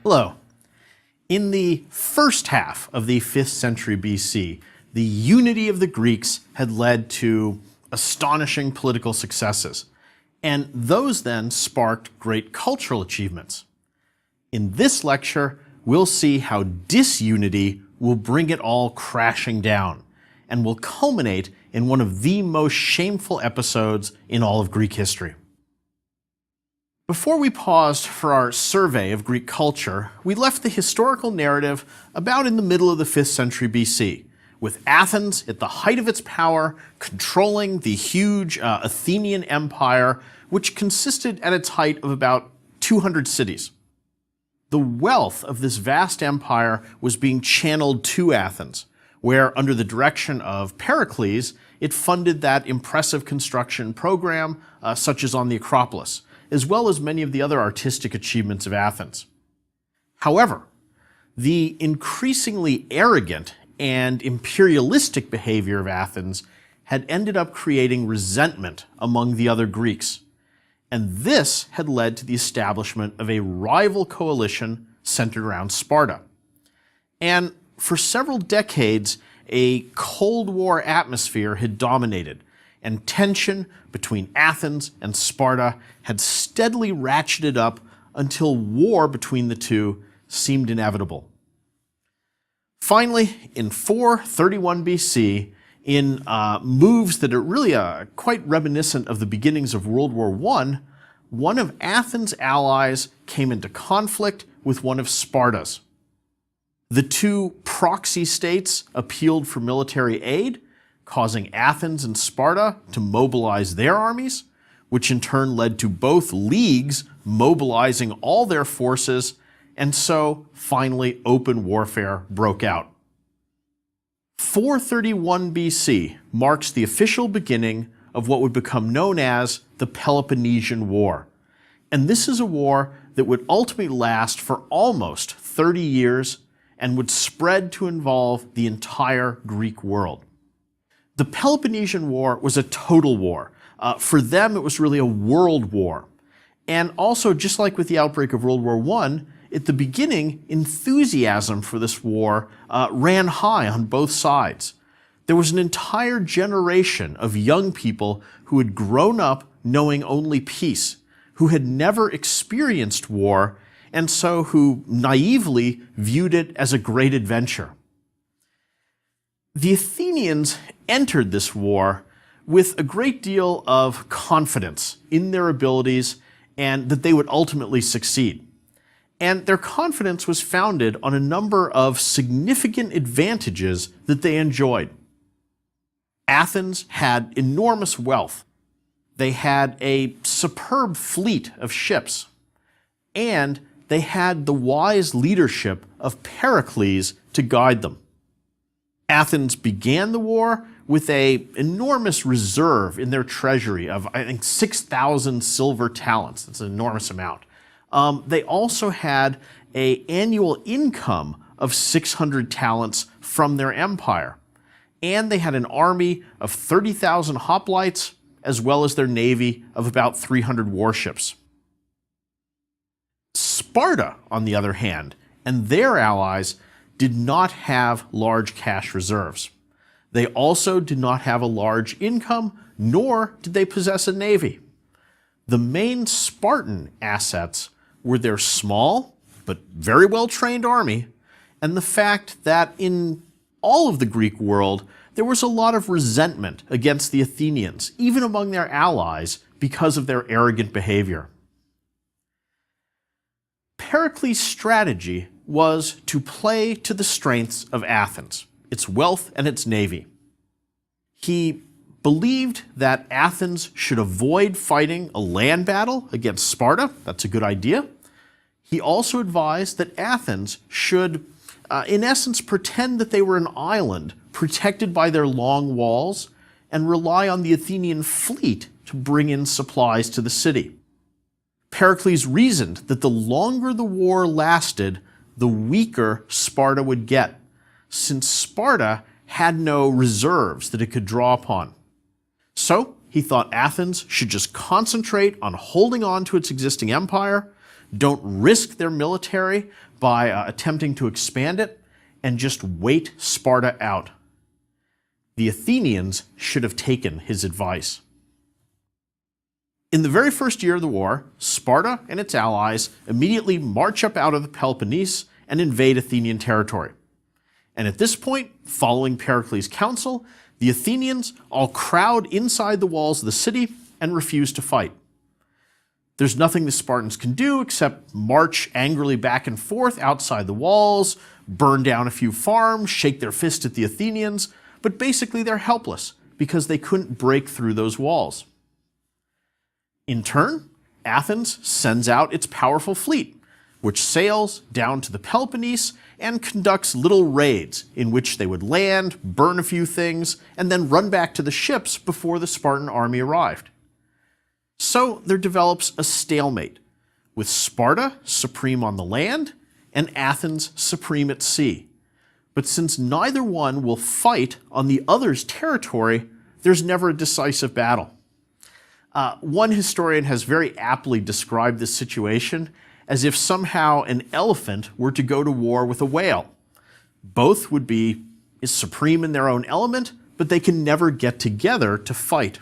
Hello. In the first half of the 5th century BC, the unity of the Greeks had led to astonishing political successes, and those then sparked great cultural achievements. In this lecture, we'll see how disunity will bring it all crashing down, and will culminate in one of the most shameful episodes in all of Greek history. Before we paused for our survey of Greek culture, we left the historical narrative about in the middle of the 5th century BC, with Athens at the height of its power, controlling the huge Athenian empire, which consisted at its height of about 200 cities. The wealth of this vast empire was being channeled to Athens, where under the direction of Pericles, it funded that impressive construction program, such as on the Acropolis, as well as many of the other artistic achievements of Athens. However, the increasingly arrogant and imperialistic behavior of Athens had ended up creating resentment among the other Greeks, and this had led to the establishment of a rival coalition centered around Sparta. And for several decades, a Cold War atmosphere had dominated, and tension between Athens and Sparta had steadily ratcheted up until war between the two seemed inevitable. Finally, in 431 BC, in moves that are really quite reminiscent of the beginnings of World War I, one of Athens' allies came into conflict with one of Sparta's. The two proxy states appealed for military aid, causing Athens and Sparta to mobilize their armies, which in turn led to both leagues mobilizing all their forces, and so finally open warfare broke out. 431 BC marks the official beginning of what would become known as the Peloponnesian War. And this is a war that would ultimately last for almost 30 years and would spread to involve the entire Greek world. The Peloponnesian War was a total war. For them, it was really a world war. And also, just like with the outbreak of World War I, at the beginning, enthusiasm for this war ran high on both sides. There was an entire generation of young people who had grown up knowing only peace, who had never experienced war, and so who naively viewed it as a great adventure. The Athenians entered this war with a great deal of confidence in their abilities and that they would ultimately succeed. And their confidence was founded on a number of significant advantages that they enjoyed. Athens had enormous wealth. They had a superb fleet of ships. And they had the wise leadership of Pericles to guide them. Athens began the war with an enormous reserve in their treasury of, I think, 6,000 silver talents. That's an enormous amount. They also had an annual income of 600 talents from their empire. And they had an army of 30,000 hoplites, as well as their navy of about 300 warships. Sparta, on the other hand, and their allies did not have large cash reserves. They also did not have a large income, nor did they possess a navy. The main Spartan assets were their small but very well-trained army, and the fact that in all of the Greek world there was a lot of resentment against the Athenians, even among their allies, because of their arrogant behavior. Pericles' strategy was to play to the strengths of Athens, its wealth and its navy. He believed that Athens should avoid fighting a land battle against Sparta. That's a good idea. He also advised that Athens should, in essence, pretend that they were an island protected by their long walls and rely on the Athenian fleet to bring in supplies to the city. Pericles reasoned that the longer the war lasted, the weaker Sparta would get, since Sparta had no reserves that it could draw upon. So he thought Athens should just concentrate on holding on to its existing empire, don't risk their military by attempting to expand it, and just wait Sparta out. The Athenians should have taken his advice. In the very first year of the war, Sparta and its allies immediately march up out of the Peloponnese and invade Athenian territory. And at this point, following Pericles' counsel, the Athenians all crowd inside the walls of the city and refuse to fight. There's nothing the Spartans can do except march angrily back and forth outside the walls, burn down a few farms, shake their fist at the Athenians, but basically they're helpless because they couldn't break through those walls. In turn, Athens sends out its powerful fleet, which sails down to the Peloponnese and conducts little raids in which they would land, burn a few things, and then run back to the ships before the Spartan army arrived. So there develops a stalemate, with Sparta supreme on the land and Athens supreme at sea. But since neither one will fight on the other's territory, there's never a decisive battle. One historian has very aptly described this situation as if somehow an elephant were to go to war with a whale. Both would be supreme in their own element, but they can never get together to fight.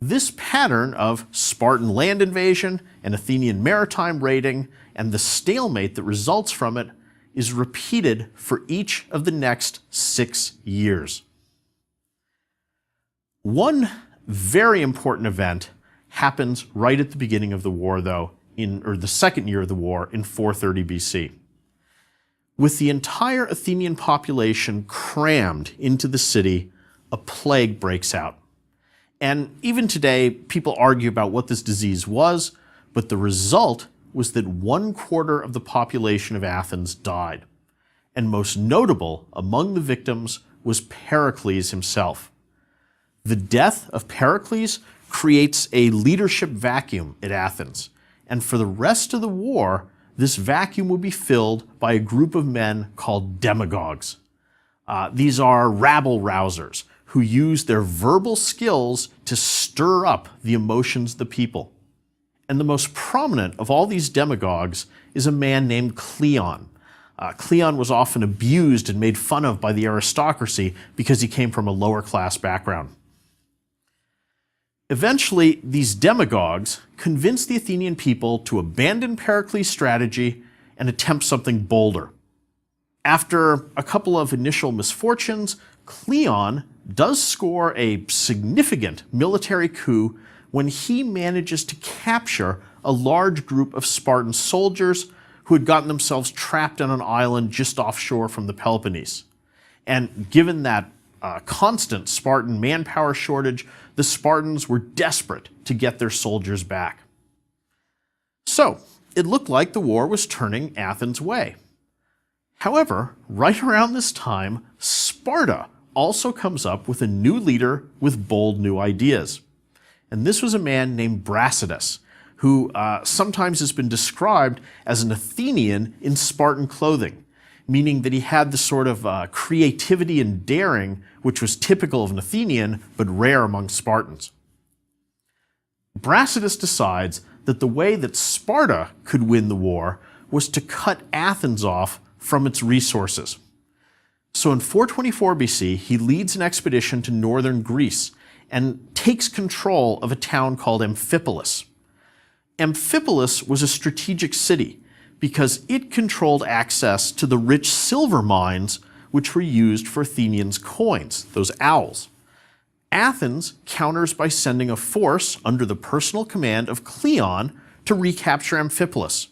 This pattern of Spartan land invasion and Athenian maritime raiding and the stalemate that results from it is repeated for each of the next 6 years. One very important event happens right at the beginning of the war, though, or the second year of the war in 430 BC. With the entire Athenian population crammed into the city, a plague breaks out. And even today, people argue about what this disease was, but the result was that 1/4 of the population of Athens died. And most notable among the victims was Pericles himself. The death of Pericles creates a leadership vacuum at Athens, and for the rest of the war, this vacuum will be filled by a group of men called demagogues. These are rabble-rousers who use their verbal skills to stir up the emotions of the people. And the most prominent of all these demagogues is a man named Cleon. Cleon was often abused and made fun of by the aristocracy because he came from a lower-class background. Eventually, these demagogues convince the Athenian people to abandon Pericles' strategy and attempt something bolder. After a couple of initial misfortunes, Cleon does score a significant military coup when he manages to capture a large group of Spartan soldiers who had gotten themselves trapped on an island just offshore from the Peloponnese. And given that constant Spartan manpower shortage, the Spartans were desperate to get their soldiers back. So, it looked like the war was turning Athens' way. However, right around this time, Sparta also comes up with a new leader with bold new ideas. And this was a man named Brasidas, who sometimes has been described as an Athenian in Spartan clothing, meaning that he had the sort of creativity and daring which was typical of an Athenian but rare among Spartans. Brasidas decides that the way that Sparta could win the war was to cut Athens off from its resources. So in 424 BC, he leads an expedition to northern Greece and takes control of a town called Amphipolis. Amphipolis was a strategic city because it controlled access to the rich silver mines which were used for Athenians' coins, those owls. Athens counters by sending a force under the personal command of Cleon to recapture Amphipolis.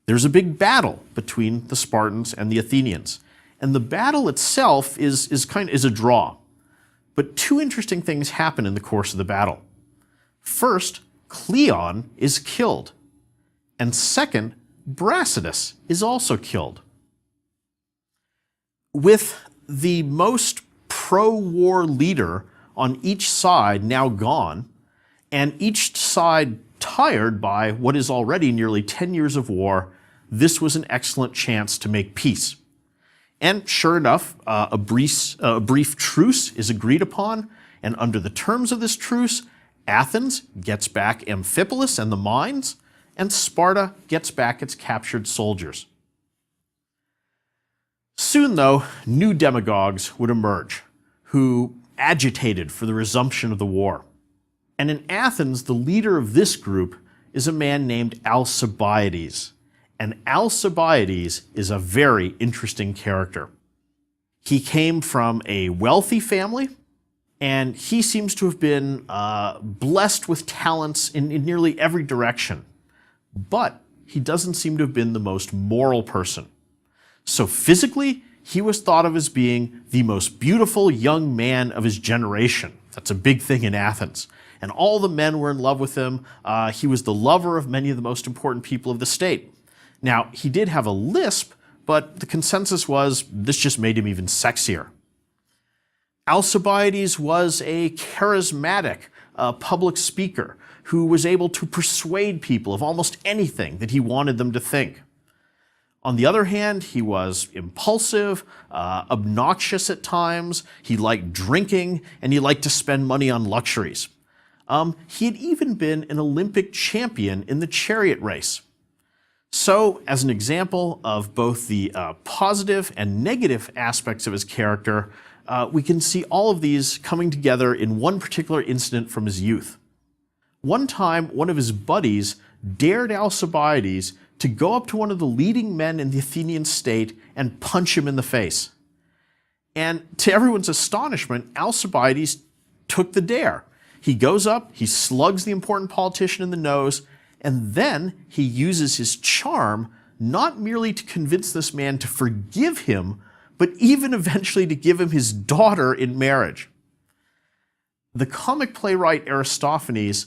There's a big battle between the Spartans and the Athenians, and the battle itself is a draw. But two interesting things happen in the course of the battle. First, Cleon is killed, and second, Brasidas is also killed. With the most pro-war leader on each side now gone, and each side tired by what is already nearly 10 years of war, this was an excellent chance to make peace. And sure enough, a brief truce is agreed upon, and under the terms of this truce, Athens gets back Amphipolis and the mines, and Sparta gets back its captured soldiers. Soon, though, new demagogues would emerge, who agitated for the resumption of the war. And in Athens, the leader of this group is a man named Alcibiades. And Alcibiades is a very interesting character. He came from a wealthy family, and he seems to have been blessed with talents in nearly every direction. But he doesn't seem to have been the most moral person. So physically, he was thought of as being the most beautiful young man of his generation. That's a big thing in Athens. And all the men were in love with him. He was the lover of many of the most important people of the state. Now, he did have a lisp, but the consensus was this just made him even sexier. Alcibiades was a charismatic public speaker who was able to persuade people of almost anything that he wanted them to think. On the other hand, he was impulsive, obnoxious at times, he liked drinking, and he liked to spend money on luxuries. He had even been an Olympic champion in the chariot race. So, as an example of both the positive and negative aspects of his character, we can see all of these coming together in one particular incident from his youth. One time, one of his buddies dared Alcibiades to go up to one of the leading men in the Athenian state and punch him in the face. And to everyone's astonishment, Alcibiades took the dare. He goes up, he slugs the important politician in the nose, and then he uses his charm not merely to convince this man to forgive him, but even eventually to give him his daughter in marriage. The comic playwright Aristophanes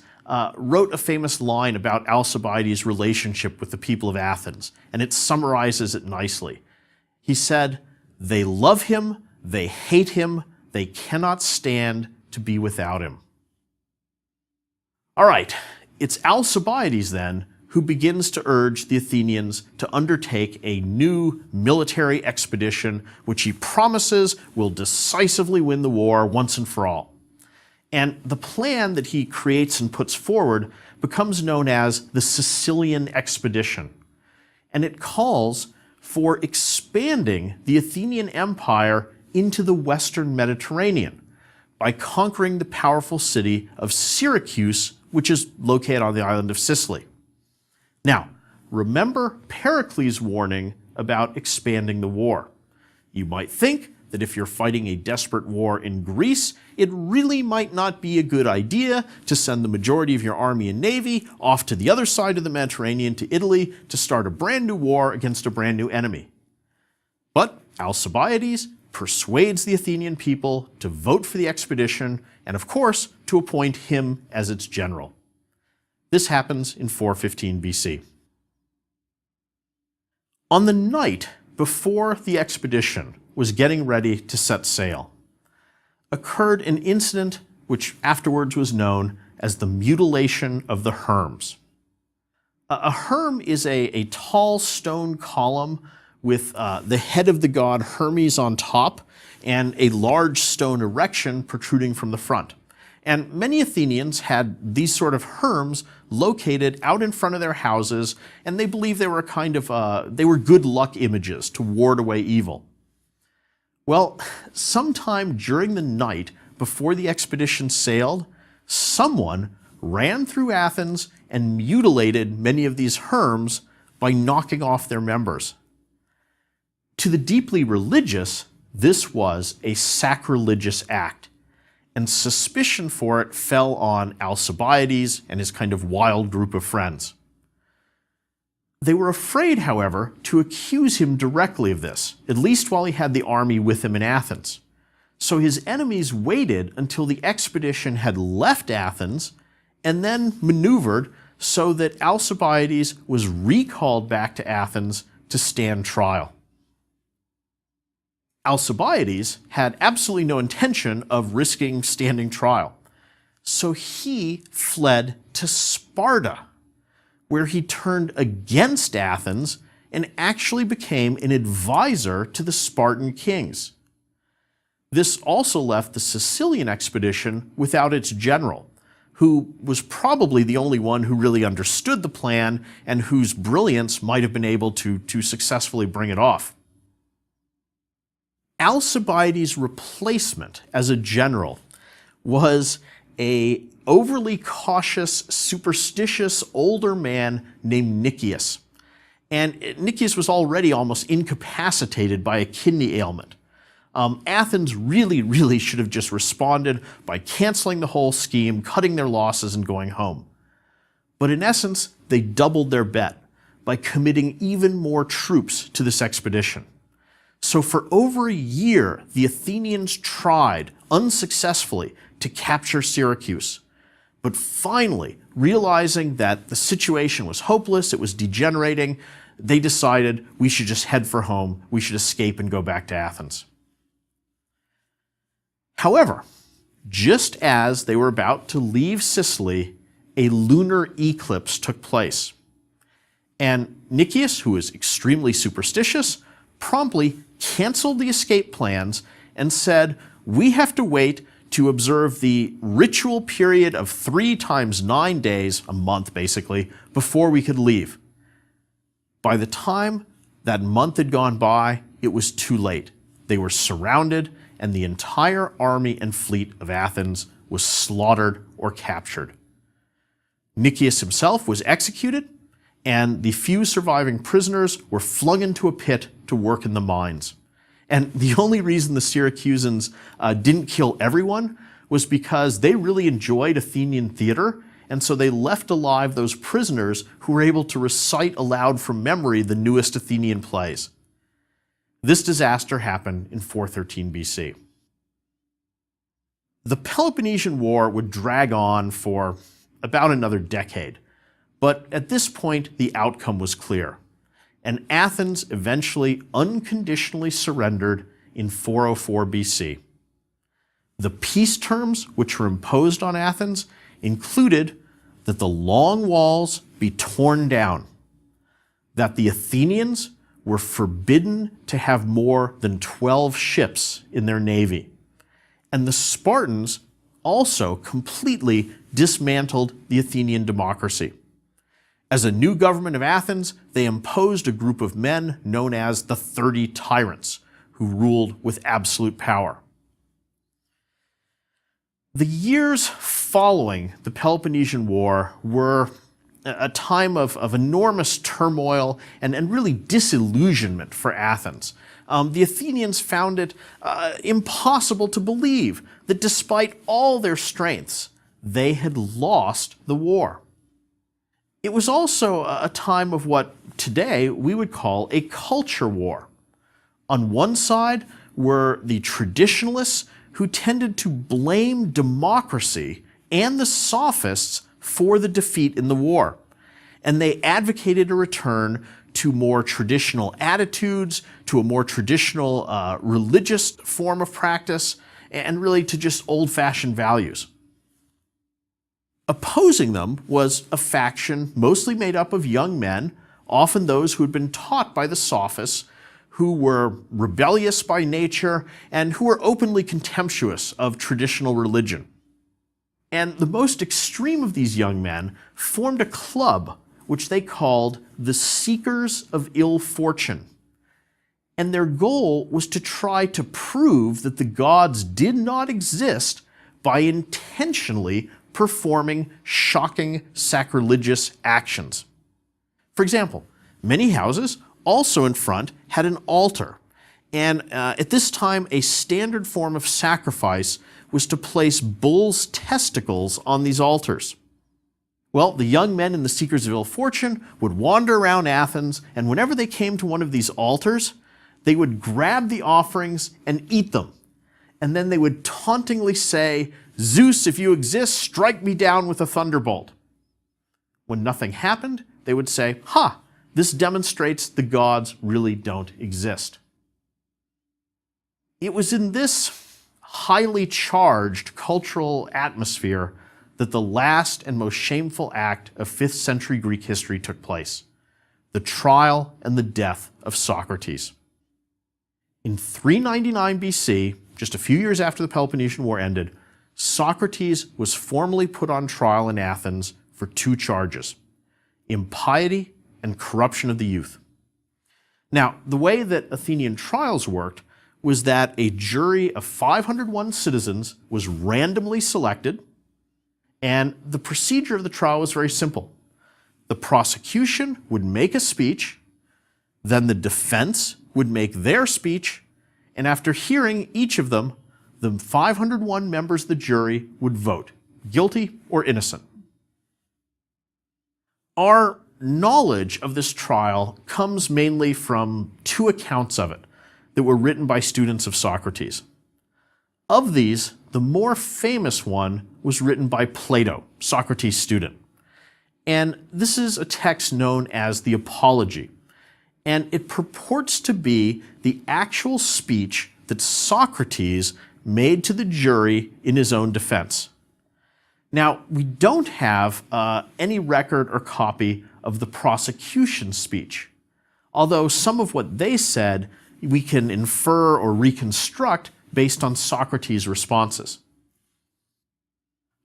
wrote a famous line about Alcibiades' relationship with the people of Athens, and it summarizes it nicely. He said, "They love him, they hate him, they cannot stand to be without him." All right, it's Alcibiades then who begins to urge the Athenians to undertake a new military expedition, which he promises will decisively win the war once and for all. And the plan that he creates and puts forward becomes known as the Sicilian Expedition. And it calls for expanding the Athenian Empire into the Western Mediterranean by conquering the powerful city of Syracuse, which is located on the island of Sicily. Now, remember Pericles' warning about expanding the war. You might think that if you're fighting a desperate war in Greece, it really might not be a good idea to send the majority of your army and navy off to the other side of the Mediterranean to Italy to start a brand new war against a brand new enemy. But Alcibiades persuades the Athenian people to vote for the expedition and, of course, to appoint him as its general. This happens in 415 BC. On the night before the expedition was getting ready to set sail, occurred an incident which afterwards was known as the mutilation of the Herms. A Herm is a tall stone column with the head of the god Hermes on top and a large stone erection protruding from the front. And many Athenians had these sort of Herms located out in front of their houses, and they believed they were they were good luck images to ward away evil. Well, sometime during the night before the expedition sailed, someone ran through Athens and mutilated many of these Herms by knocking off their members. To the deeply religious, this was a sacrilegious act, and suspicion for it fell on Alcibiades and his kind of wild group of friends. They were afraid, however, to accuse him directly of this, at least while he had the army with him in Athens. So his enemies waited until the expedition had left Athens and then maneuvered so that Alcibiades was recalled back to Athens to stand trial. Alcibiades had absolutely no intention of risking standing trial, so he fled to Sparta, where he turned against Athens and actually became an advisor to the Spartan kings. This also left the Sicilian expedition without its general, who was probably the only one who really understood the plan and whose brilliance might have been able to successfully bring it off. Alcibiades' replacement as a general was an overly cautious, superstitious older man named Nicias. And Nicias was already almost incapacitated by a kidney ailment. Athens really should have just responded by canceling the whole scheme, cutting their losses, and going home. But in essence, they doubled their bet by committing even more troops to this expedition. So for over a year, the Athenians tried, unsuccessfully, to capture Syracuse. But finally, realizing that the situation was hopeless, it was degenerating, they decided we should just head for home, we should escape and go back to Athens. However, just as they were about to leave Sicily, a lunar eclipse took place. And Nicias, who was extremely superstitious, promptly canceled the escape plans and said, we have to wait to observe the ritual period of 3 times 9 days, a month basically, before we could leave. By the time that month had gone by, it was too late. They were surrounded, and the entire army and fleet of Athens was slaughtered or captured. Nicias himself was executed, and the few surviving prisoners were flung into a pit to work in the mines. And the only reason the Syracusans didn't kill everyone was because they really enjoyed Athenian theater, and so they left alive those prisoners who were able to recite aloud from memory the newest Athenian plays. This disaster happened in 413 BC. The Peloponnesian War would drag on for about another decade, but at this point the outcome was clear, and Athens eventually unconditionally surrendered in 404 BC. The peace terms which were imposed on Athens included that the long walls be torn down, that the Athenians were forbidden to have more than 12 ships in their navy, and the Spartans also completely dismantled the Athenian democracy. As a new government of Athens, they imposed a group of men known as the 30 Tyrants, who ruled with absolute power. The years following the Peloponnesian War were a time of enormous turmoil and really disillusionment for Athens. The Athenians found it impossible to believe that despite all their strengths, they had lost the war. It was also a time of what today we would call a culture war. On one side were the traditionalists who tended to blame democracy and the sophists for the defeat in the war. And they advocated a return to more traditional attitudes, to a more traditional religious form of practice, and really to just old-fashioned values. Opposing them was a faction mostly made up of young men, often those who had been taught by the sophists, who were rebellious by nature and who were openly contemptuous of traditional religion. And the most extreme of these young men formed a club which they called the Seekers of Ill Fortune. And their goal was to try to prove that the gods did not exist by intentionally performing shocking sacrilegious actions. For example, many houses also in front had an altar, and at this time a standard form of sacrifice was to place bulls' testicles on these altars. Well, the young men in the Seekers of Ill Fortune would wander around Athens, and whenever they came to one of these altars, they would grab the offerings and eat them. And then they would tauntingly say, "Zeus, if you exist, strike me down with a thunderbolt." When nothing happened, they would say, "Ha, this demonstrates the gods really don't exist." It was in this highly charged cultural atmosphere that the last and most shameful act of 5th century Greek history took place: the trial and the death of Socrates. In 399 BC, just a few years after the Peloponnesian War ended, Socrates was formally put on trial in Athens for two charges: impiety and corruption of the youth. Now, the way that Athenian trials worked was that a jury of 501 citizens was randomly selected, and the procedure of the trial was very simple. The prosecution would make a speech, then the defense would make their speech, and after hearing each of them, the 501 members of the jury would vote, guilty or innocent. Our knowledge of this trial comes mainly from two accounts of it that were written by students of Socrates. Of these, the more famous one was written by Plato, Socrates' student. And this is a text known as the Apology, and it purports to be the actual speech that Socrates made to the jury in his own defense. Now, we don't have any record or copy of the prosecution's speech, although some of what they said we can infer or reconstruct based on Socrates' responses.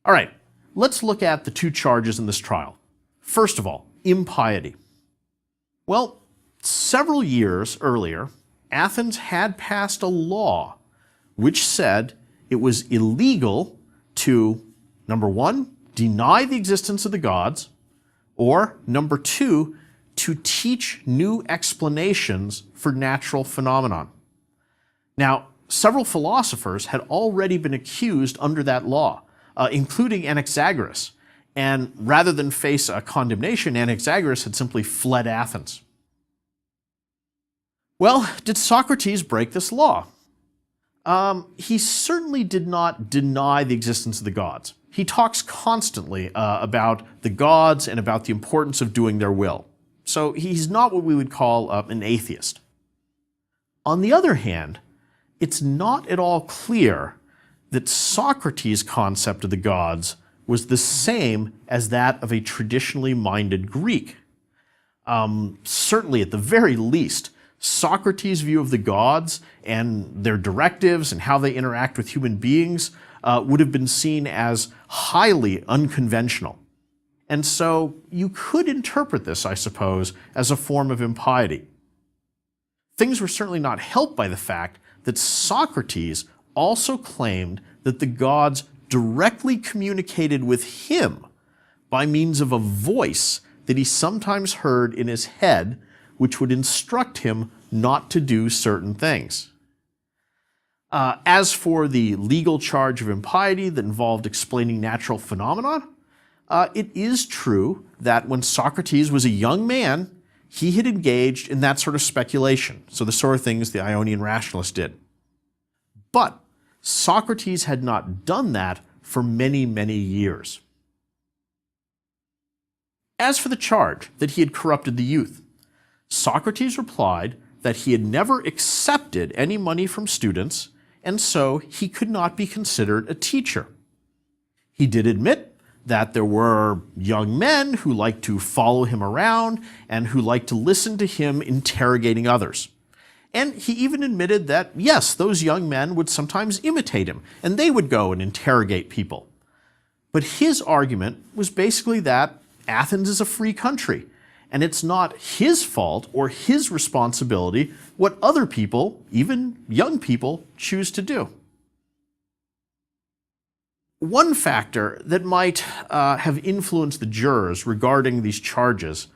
All right, let's look at the two charges in this trial. First of all, impiety. Well, several years earlier, Athens had passed a law which said it was illegal to, number one, deny the existence of the gods, or number two, to teach new explanations for natural phenomenon. Now, several philosophers had already been accused under that law, including Anaxagoras, and rather than face a condemnation, Anaxagoras had simply fled Athens. Well, did Socrates break this law? He certainly did not deny the existence of the gods. He talks constantly about the gods and about the importance of doing their will. So he's not what we would call an atheist. On the other hand, it's not at all clear that Socrates' concept of the gods was the same as that of a traditionally minded Greek. Certainly, at the very least, Socrates' view of the gods and their directives and how they interact with human beings would have been seen as highly unconventional. And so you could interpret this, I suppose, as a form of impiety. Things were certainly not helped by the fact that Socrates also claimed that the gods directly communicated with him by means of a voice that he sometimes heard in his head, which would instruct him not to do certain things. As for the legal charge of impiety that involved explaining natural phenomena, it is true that when Socrates was a young man, he had engaged in that sort of speculation, so the sort of things the Ionian rationalists did. But Socrates had not done that for many, many years. As for the charge that he had corrupted the youth, Socrates replied that he had never accepted any money from students, and so he could not be considered a teacher. He did admit that there were young men who liked to follow him around and who liked to listen to him interrogating others. And he even admitted that, yes, those young men would sometimes imitate him, and they would go and interrogate people. But his argument was basically that Athens is a free country, and it's not his fault or his responsibility what other people, even young people, choose to do. One factor that might have influenced the jurors regarding these charges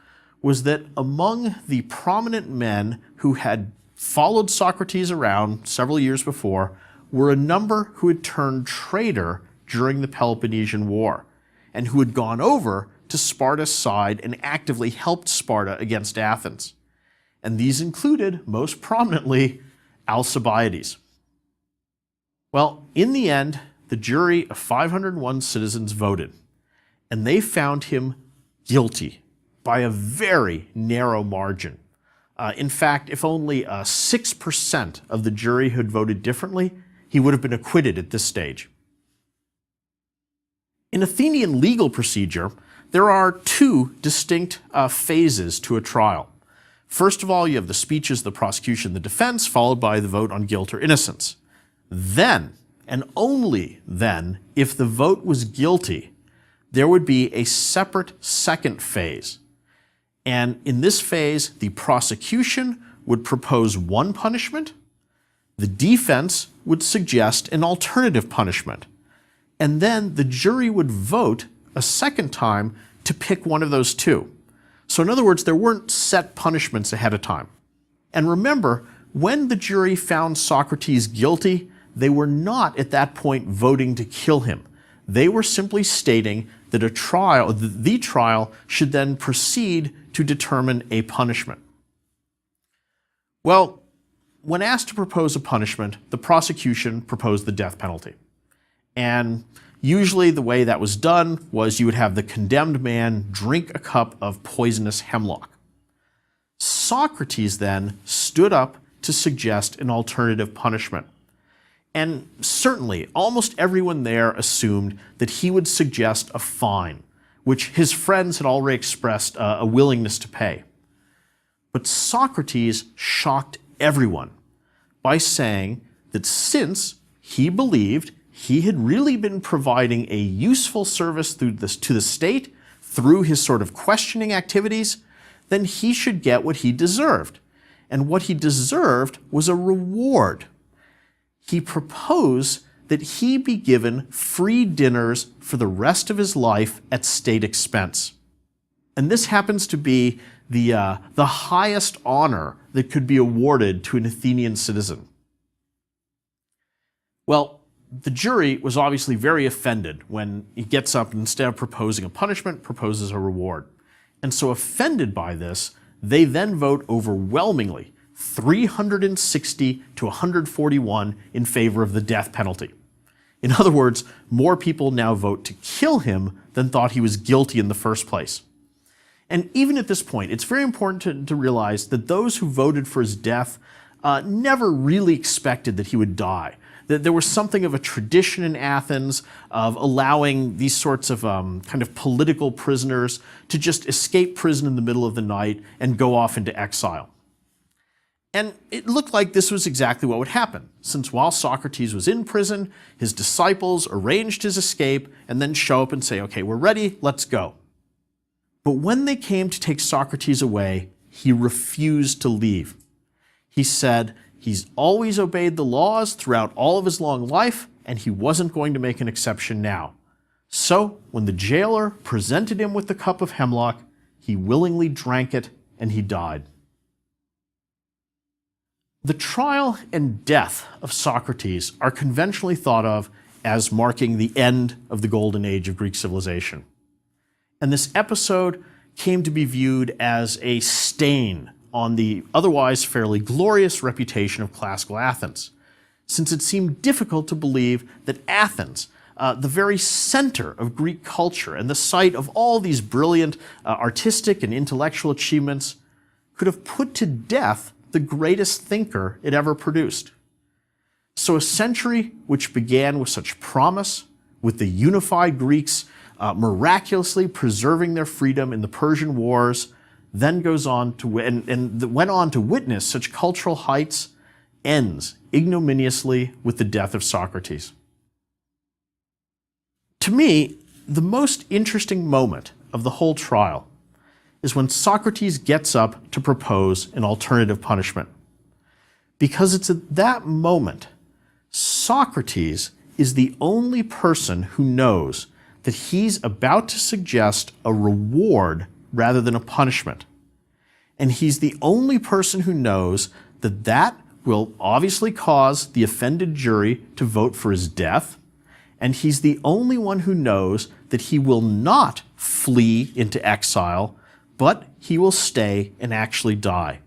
was that among the prominent men who had followed Socrates around several years before were a number who had turned traitor during the Peloponnesian War and who had gone over to Sparta's side and actively helped Sparta against Athens. And these included, most prominently, Alcibiades. Well, in the end, the jury of 501 citizens voted, and they found him guilty by a very narrow margin. In fact, if only 6% of the jury had voted differently, he would have been acquitted at this stage. In Athenian legal procedure, there are two distinct phases to a trial. First of all, you have the speeches, the prosecution, the defense, followed by the vote on guilt or innocence. Then, and only then, if the vote was guilty, there would be a separate second phase. And in this phase, the prosecution would propose one punishment, the defense would suggest an alternative punishment, and then the jury would vote a second time to pick one of those two. So in other words, there weren't set punishments ahead of time. And remember, when the jury found Socrates guilty, they were not at that point voting to kill him. They were simply stating that the trial should then proceed to determine a punishment. Well, when asked to propose a punishment, the prosecution proposed the death penalty. And usually the way that was done was you would have the condemned man drink a cup of poisonous hemlock. Socrates then stood up to suggest an alternative punishment. And certainly, almost everyone there assumed that he would suggest a fine, which his friends had already expressed a willingness to pay. But Socrates shocked everyone by saying that since he believed he had really been providing a useful service to the state through his sort of questioning activities, then he should get what he deserved. And what he deserved was a reward. He proposed that he be given free dinners for the rest of his life at state expense. And this happens to be the highest honor that could be awarded to an Athenian citizen. Well, the jury was obviously very offended when he gets up and instead of proposing a punishment, proposes a reward. And so offended by this, they then vote overwhelmingly, 360 to 141 in favor of the death penalty. In other words, more people now vote to kill him than thought he was guilty in the first place. And even at this point, it's very important to realize that those who voted for his death never really expected that he would die. That there was something of a tradition in Athens of allowing these sorts of kind of political prisoners to just escape prison in the middle of the night and go off into exile. And it looked like this was exactly what would happen, since while Socrates was in prison, his disciples arranged his escape and then show up and say, okay, we're ready, let's go. But when they came to take Socrates away, he refused to leave. He said he's always obeyed the laws throughout all of his long life, and he wasn't going to make an exception now. So when the jailer presented him with the cup of hemlock, he willingly drank it and he died. The trial and death of Socrates are conventionally thought of as marking the end of the golden age of Greek civilization. And this episode came to be viewed as a stain on the otherwise fairly glorious reputation of classical Athens, since it seemed difficult to believe that Athens, the very center of Greek culture and the site of all these brilliant artistic and intellectual achievements, could have put to death the greatest thinker it ever produced. So a century which began with such promise, with the unified Greeks miraculously preserving their freedom in the Persian Wars, then goes on to went on to witness such cultural heights, ends ignominiously with the death of Socrates. To me, the most interesting moment of the whole trial is when Socrates gets up to propose an alternative punishment. Because it's at that moment, Socrates is the only person who knows that he's about to suggest a reward rather than a punishment. And he's the only person who knows that that will obviously cause the offended jury to vote for his death, and he's the only one who knows that he will not flee into exile, but he will stay and actually die.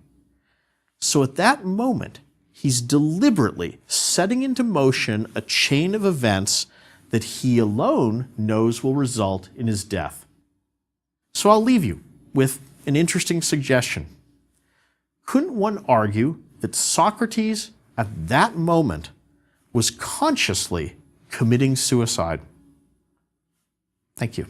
So at that moment, he's deliberately setting into motion a chain of events that he alone knows will result in his death. So I'll leave you with an interesting suggestion. Couldn't one argue that Socrates, at that moment, was consciously committing suicide? Thank you.